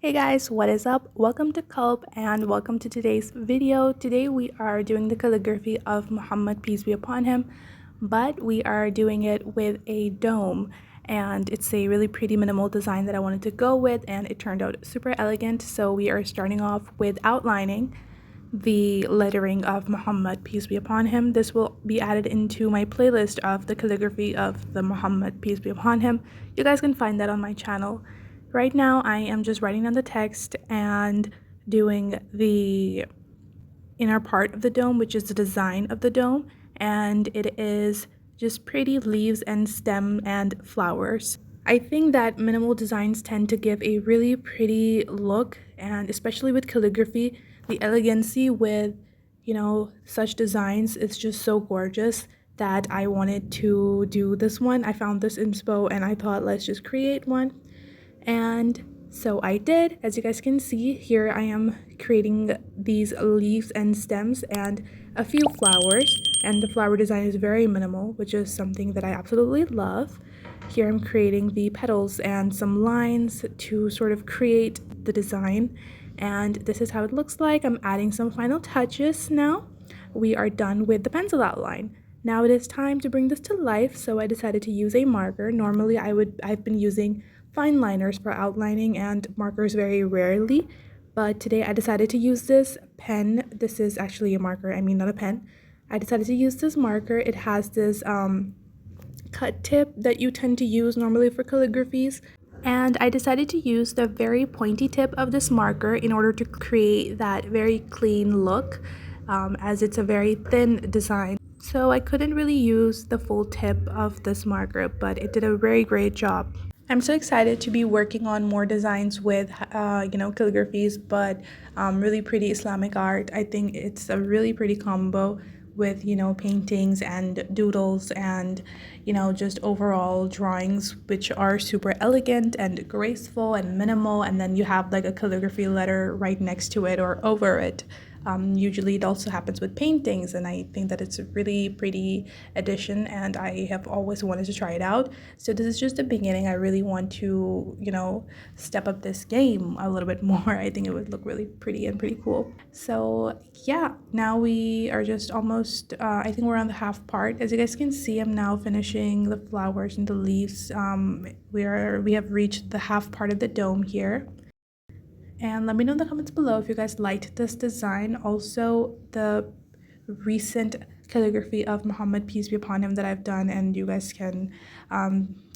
Hey guys, what is up? Welcome to Culp and welcome to today's video. Today we are doing the calligraphy of Muhammad, peace be upon him, but we are doing it with a dome, and it's a really pretty minimal design that I wanted to go with, and it turned out super elegant. So we are starting off with outlining the lettering of Muhammad, peace be upon him. This will be added into my playlist of the calligraphy of the Muhammad, peace be upon him. You guys can find that on my channel. Right now, I am just writing down the text and doing the inner part of the dome, which is the design of the dome, and it is just pretty leaves and stem and flowers. I think that minimal designs tend to give a really pretty look, and especially with calligraphy, the elegancy with, such designs is just so gorgeous that I wanted to do this one. I found this inspo and I thought, let's just create one. And so I did. As you guys can see, here I am creating these leaves and stems and a few flowers, and the flower design is very minimal, which is something that I absolutely love. Here I'm creating the petals and some lines to sort of create the design, and this is how it looks like. I'm adding some final touches now. We are done with the pencil outline. Now it is time to bring this to life, so I decided to use a marker. Normally I've been using fine liners for outlining and markers very rarely, but today I decided to use this pen. This is actually a marker, I mean not a pen. I decided to use this marker. It has this cut tip that you tend to use normally for calligraphies, and I decided to use the very pointy tip of this marker in order to create that very clean look, as it's a very thin design. So I couldn't really use the full tip of this marker, but it did a very great job. I'm so excited to be working on more designs with, calligraphies, but really pretty Islamic art. I think it's a really pretty combo with, paintings and doodles and, just overall drawings, which are super elegant and graceful and minimal. And then you have like a calligraphy letter right next to it or over it. Usually it also happens with paintings, and I think that it's a really pretty addition, and I have always wanted to try it out. So this is just the beginning. I really want to, step up this game a little bit more. I think it would look really pretty and pretty cool. So yeah, now we are just almost, I think we're on the half part. As you guys can see, I'm now finishing the flowers and the leaves. We have reached the half part of the dome here. And let me know in the comments below if you guys liked this design. Also, the recent calligraphy of Muhammad, peace be upon him, that I've done, and you guys can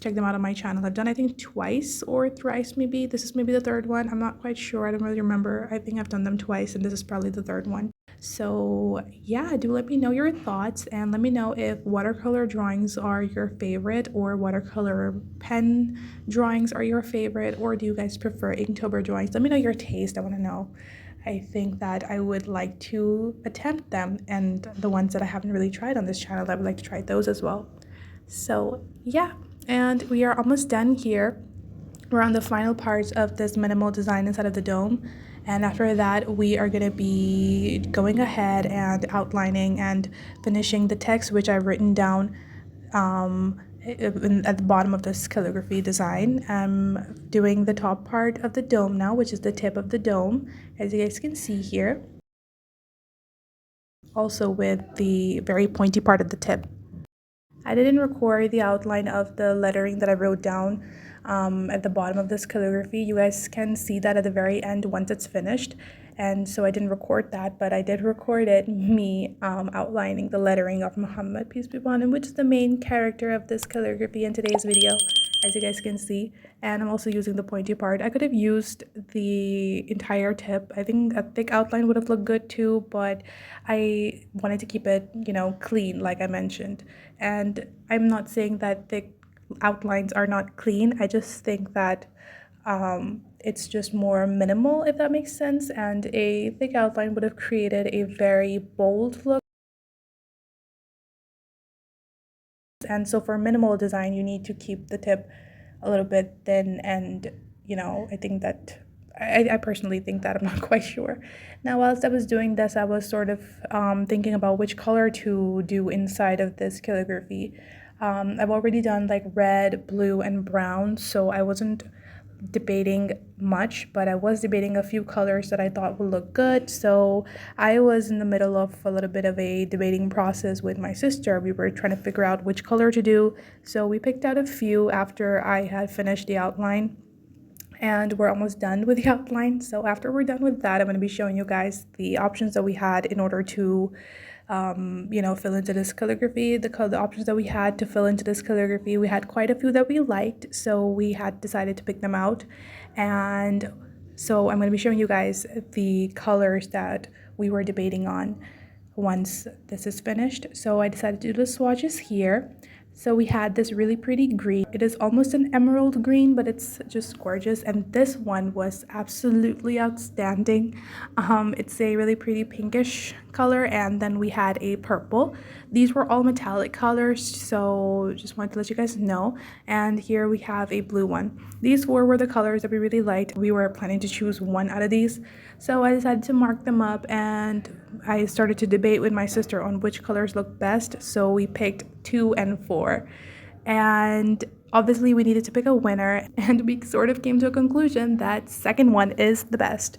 check them out on my channel. I've done, I think, twice or thrice maybe. This is maybe the third one. I'm not quite sure. I don't really remember. I think I've done them twice, and this is probably the third one. So yeah, do let me know your thoughts, and let me know if watercolor drawings are your favorite or watercolor pen drawings are your favorite, or do you guys prefer Inktober drawings? Let me know your taste. I want to know. I think that I would like to attempt them, and the ones that I haven't really tried on this channel, I would like to try those as well. So yeah, and we are almost done here. We're on the final parts of this minimal design inside of the dome, and after that we are going to be going ahead and outlining and finishing the text, which I've written down at the bottom of this calligraphy design. I'm doing the top part of the dome now, which is the tip of the dome, as you guys can see here, also with the very pointy part of the tip. I didn't record the outline of the lettering that I wrote down at the bottom of this calligraphy. You guys can see that at the very end once it's finished, and so I didn't record that, but I did record it, me outlining the lettering of Muhammad, peace be upon him, which is the main character of this calligraphy in today's video, as you guys can see. And I'm also using the pointy part. I could have used the entire tip. I think a thick outline would have looked good too, but I wanted to keep it, clean, like I mentioned. And I'm not saying that thick outlines are not clean. I just think that it's just more minimal, if that makes sense. And a thick outline would have created a very bold look. And so for minimal design, you need to keep the tip a little bit thin, and I think that I personally think that. I'm not quite sure. Now, whilst I was doing this, I was sort of thinking about which color to do inside of this calligraphy. I've already done like red, blue, and brown, so I wasn't debating much, but I was debating a few colors that I thought would look good. So I was in the middle of a little bit of a debating process with my sister. We were trying to figure out which color to do. So we picked out a few after I had finished the outline, and we're almost done with the outline. So after we're done with that, I'm going to be showing you guys the options that we had in order to fill into this calligraphy. The options that we had to fill into this calligraphy, we had quite a few that we liked, so we had decided to pick them out. And so I'm going to be showing you guys the colors that we were debating on once this is finished. So I decided to do the swatches here. So we had this really pretty green. It is almost an emerald green, but it's just gorgeous. And this one was absolutely outstanding. It's a really pretty pinkish color. And then we had a purple. These were all metallic colors, so just wanted to let you guys know. And here we have a blue one. These four were the colors that we really liked. We were planning to choose one out of these. So I decided to mark them up, and I started to debate with my sister on which colors look best. So we picked 2 and 4. And obviously we needed to pick a winner, and we sort of came to a conclusion that second one is the best.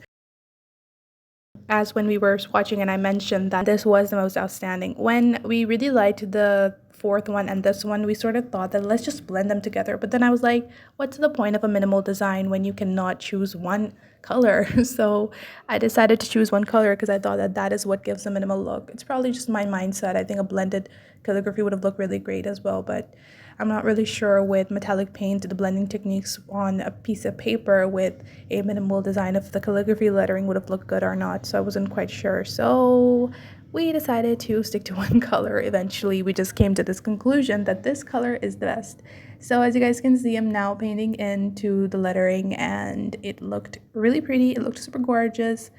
As when we were watching, and I mentioned that this was the most outstanding. When we really liked the fourth one and this one, we sort of thought that let's just blend them together. But then I was like, what's the point of a minimal design when you cannot choose one color? So I decided to choose one color because I thought that that is what gives a minimal look. It's probably just my mindset. I think a blended calligraphy would have looked really great as well, but I'm not really sure with metallic paint, the blending techniques on a piece of paper with a minimal design if the calligraphy lettering would have looked good or not. So I wasn't quite sure. So we decided to stick to one color. Eventually, we just came to this conclusion that this color is the best. So as you guys can see, I'm now painting into the lettering, and it looked really pretty. It looked super gorgeous.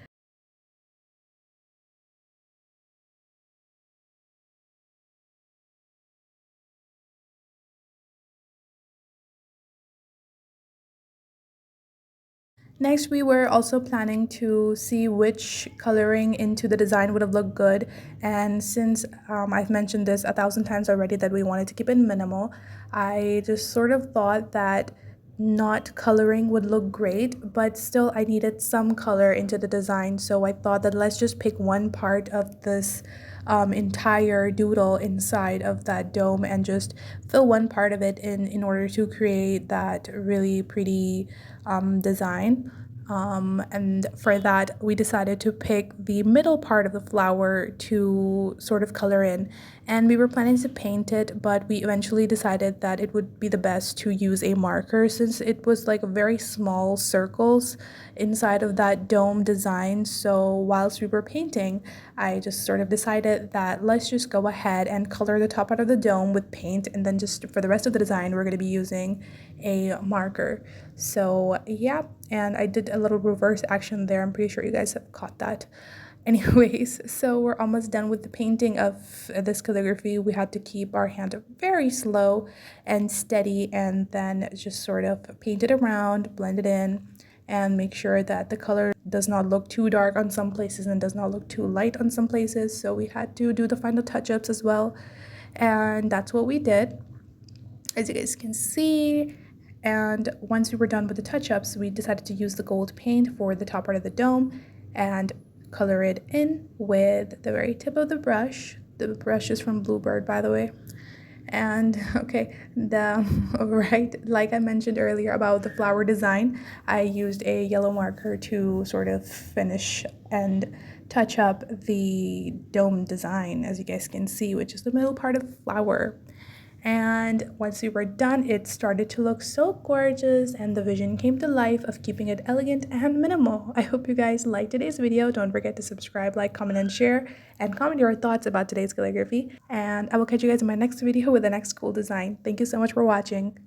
Next, we were also planning to see which coloring into the design would have looked good. And since I've mentioned this 1,000 times already that we wanted to keep it minimal, I just sort of thought that not coloring would look great, but still I needed some color into the design. So I thought that let's just pick one part of this entire doodle inside of that dome and just fill one part of it in order to create that really pretty design. And for that, we decided to pick the middle part of the flower to sort of color in. And we were planning to paint it, but we eventually decided that it would be the best to use a marker since it was like very small circles inside of that dome design. So whilst we were painting, I just sort of decided that let's just go ahead and color the top part of the dome with paint, and then just for the rest of the design, we're going to be using a marker. So yeah, and I did a little reverse action there. I'm pretty sure you guys have caught that. Anyways, so we're almost done with the painting of this calligraphy. We had to keep our hand very slow and steady, and then just sort of paint it around, blend it in, and make sure that the color does not look too dark on some places and does not look too light on some places. So we had to do the final touch-ups as well, and that's what we did, as you guys can see. And once we were done with the touch-ups, we decided to use the gold paint for the top part of the dome and color it in with the very tip of the brush. The brush is from Bluebird, by the way. And okay, right, like I mentioned earlier about the flower design, I used a yellow marker to sort of finish and touch up the dome design, as you guys can see, which is the middle part of the flower. And once we were done, it started to look so gorgeous, and the vision came to life of keeping it elegant and minimal. I hope you guys liked today's video. Don't forget to subscribe, like, comment, and share, and comment your thoughts about today's calligraphy. And I will catch you guys in my next video with the next cool design. Thank you so much for watching.